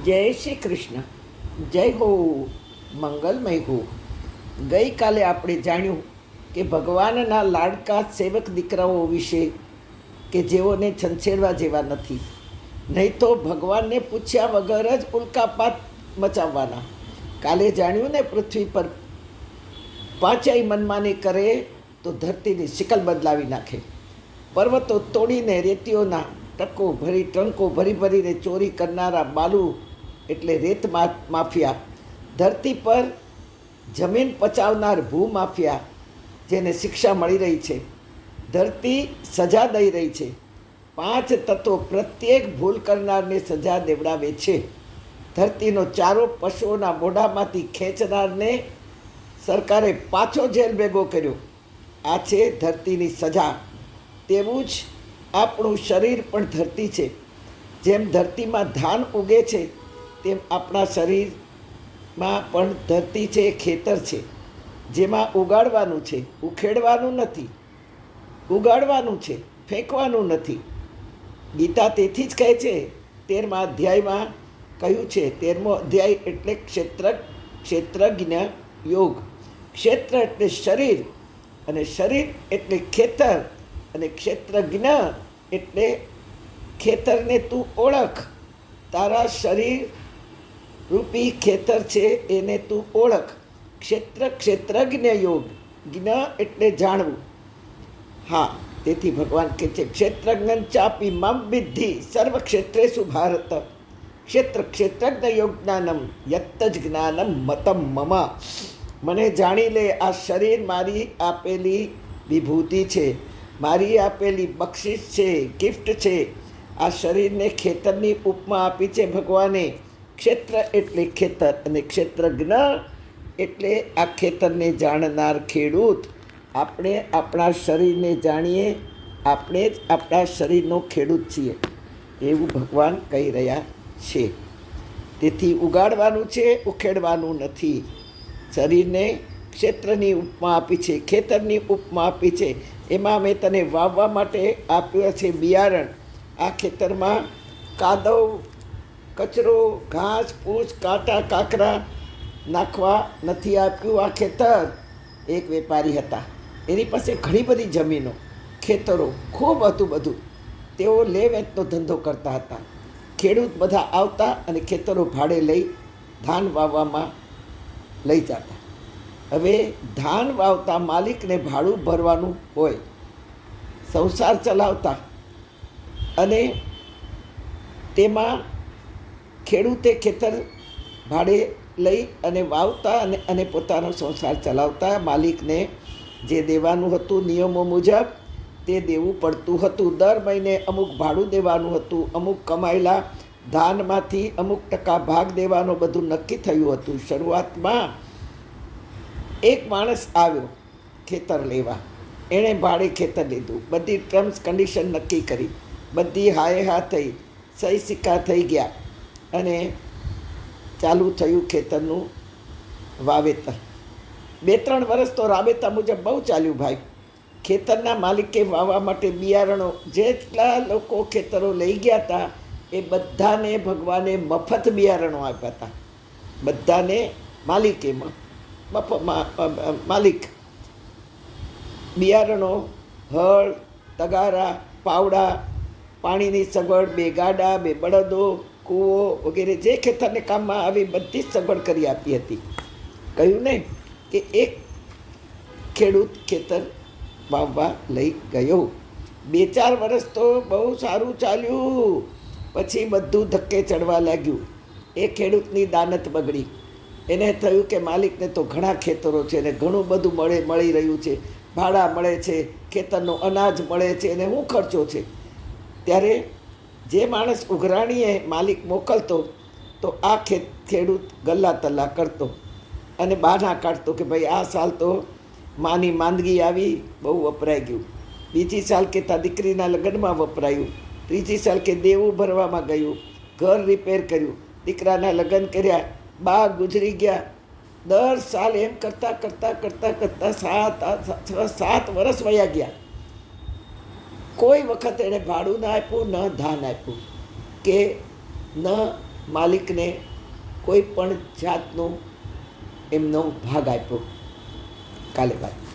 જય શ્રી કૃષ્ણ. જય હો, મંગલમય હો. ગઈકાલે આપણે જાણ્યું કે ભગવાનના લાડકા સેવક દીકરાઓ વિશે, કે જેઓને છંછેડવા જેવા નથી, નહીં તો ભગવાનને પૂછ્યા વગર જ ઉલ્કાપાત મચાવવાના. કાલે જાણ્યું ને, પૃથ્વી પર પાંચેય મનમાની કરે તો ધરતીની શિકલ બદલાવી નાખે. પર્વતો તોડીને રેતીઓના ટ્રંકો ભરી ભરીને ચોરી કરનારા બાલુ એટલે રેત માફિયા, ધરતી પર જમીન પચાવનાર ભૂમાફિયા, જેને શિક્ષા મળી રહી છે, ધરતી સજા દઈ રહી છે. પાંચ તત્વો પ્રત્યેક ભૂલ કરનારને સજા દેવડાવે છે. ધરતીનો ચારો પશુઓના મોઢામાંથી ખેંચનારને સરકારે પાછો જેલ ભેગો કર્યો. આ છે ધરતીની સજા. તેવું જ આપણું શરીર પણ ધરતી છે. જેમ ધરતીમાં ધાન ઉગે છે, તેમ આપણા શરીરમાં પણ ધરતી છે, ખેતર છે, જેમાં ઉગાડવાનું છે, ઉખેડવાનું નથી. ઉગાડવાનું છે, ફેંકવાનું નથી. ગીતા તેથી જ કહે છે, 13મા અધ્યાયમાં કહ્યું છે. 13મો અધ્યાય એટલે ક્ષેત્રજ્ઞ યોગ. ક્ષેત્ર એટલે શરીર, અને શરીર એટલે ખેતર, અને ક્ષેત્રજ્ઞ એટલે ખેતરને તું ઓળખ. તારા શરીર રૂપી ખેતર છે, એને તું ઓળખ. ક્ષેત્રજ્ઞ યોગ. જ્ઞ એટલે જાણવું. હા, તેથી ભગવાન કહે છે, ક્ષેત્રજ્ઞ ચાપી મમ વિદ્ધિ સર્વ ક્ષેત્રેષુ ભારત. ક્ષેત્રજ્ઞ યોગ જ્ઞાનમ યત્ત જ જ્ઞાનમ મતમ મમ. મને જાણી લે, આ શરીર મારી આપેલી વિભૂતિ છે, મારી આપેલી બક્ષિસ છે, ગિફ્ટ છે. આ શરીરને ખેતરની ઉપમા આપી છે ભગવાને. ક્ષેત્ર એટલે ખેતર, અને ક્ષેત્રજ્ઞ એટલે આ ખેતરને જાણનાર ખેડૂત. આપણે આપણા શરીરને જાણીએ, આપણે જ આપણા શરીરનો ખેડૂત છીએ, એવું ભગવાન કહી રહ્યા છે. તેથી ઉગાડવાનું છે, ઉખેડવાનું નથી. શરીરને ક્ષેત્રની ઉપમા આપી છે, ખેતરની ઉપમા આપી છે. એમાં મેં તને વાવવા માટે આપ્યું છે બિયારણ. આ ખેતરમાં કાદવ, કચરો, ઘાસ ફૂસ, કાંટા કાંકરા નાખવા નથી આપ્યું. આ ખેતર એક વેપારી હતા, એની પાસે ઘણી બધી જમીનો, ખેતરો ખૂબ હતું બધું. તેઓ લે વેચનો ધંધો કરતા હતા. ખેડૂત બધા આવતા અને ખેતરો ભાડે લઈ ધાન વાવવામાં લઈ જતા. હવે ધાન વાવતા માલિકને ભાડું ભરવાનું હોય, સંસાર ચલાવતા, અને તેમાં ખેડૂતે ખેતર ભાડે લઈ અને વાવતા અને પોતાનો સંસાર ચલાવતા. માલિકને જે દેવાનું હતું નિયમો મુજબ તે દેવું પડતું હતું. દર મહિને અમુક ભાડું દેવાનું હતું, અમુક કમાયેલા ધાનમાંથી અમુક ટકા ભાગ દેવાનો બધું નક્કી થયું હતું. શરૂઆતમાં એક માણસ આવ્યો ખેતર લેવા. એણે ભાડે ખેતર લીધું, બધી ટર્મ્સ કન્ડિશન નક્કી કરી, બધી હાય હા થઈ, સહી સિક્કા થઈ ગયા, અને ચાલુ થયું ખેતરનું વાવેતર. 2-3 વર્ષ તો રાબેતા મુજબ બહુ ચાલ્યું ભાઈ. ખેતરના માલિકે વાવવા માટે બિયારણો, જેટલા લોકો ખેતરો લઈ ગયા હતા એ બધાને ભગવાને મફત બિયારણો આપ્યા હતા. બધાને માલિકે માલિક બિયારણો, હળ, તગારા, પાવડા, પાણીની સગવડ, 2 ગાડા, 2 બળદો, કૂવો વગેરે જે ખેતરને કામમાં આવી બધી જ સગવડ કરી આપી હતી. કહ્યું ને કે એક ખેડૂત ખેતર વાવવા લઈ ગયો. 2-4 વર્ષ તો બહુ સારું ચાલ્યું. પછી બધું ધક્કે ચડવા લાગ્યું. એ ખેડૂતની દાનત બગડી. એને થયું કે માલિકને તો ઘણા ખેતરો છે ને ઘણું બધું મળી રહ્યું છે, ભાડા મળે છે, ખેતરનો અનાજ મળે છે, અને શું ખર્ચો છે. ત્યારે જે માણસ ઉઘરાણીએ માલિક મોકલતો તો આ ખેડૂત ગલ્લા તલ્લા કરતો અને બહાના કાઢતો કે ભાઈ આ સાલ તો માની માંદગી આવી, બહુ વપરાઈ ગયું. બીજી સાલ કે તા દીકરીના લગ્નમાં વપરાયું. ત્રીજી સાલ કે દેવું ભરવામાં ગયું, ઘર રિપેર કર્યું, દીકરાના લગ્ન કર્યા, બા ગુજરી ગયા. દર સાલ એમ કરતાં કરતાં કરતાં કરતાં 7 વર્ષ વયા ગયા. કોઈ વખત એણે ભાડું ના આપ્યું, ન ધાન આપ્યું, કે ન માલિકને કોઈ પણ જાતનો એમનો ભાગ આપ્યો. કાલે વાત.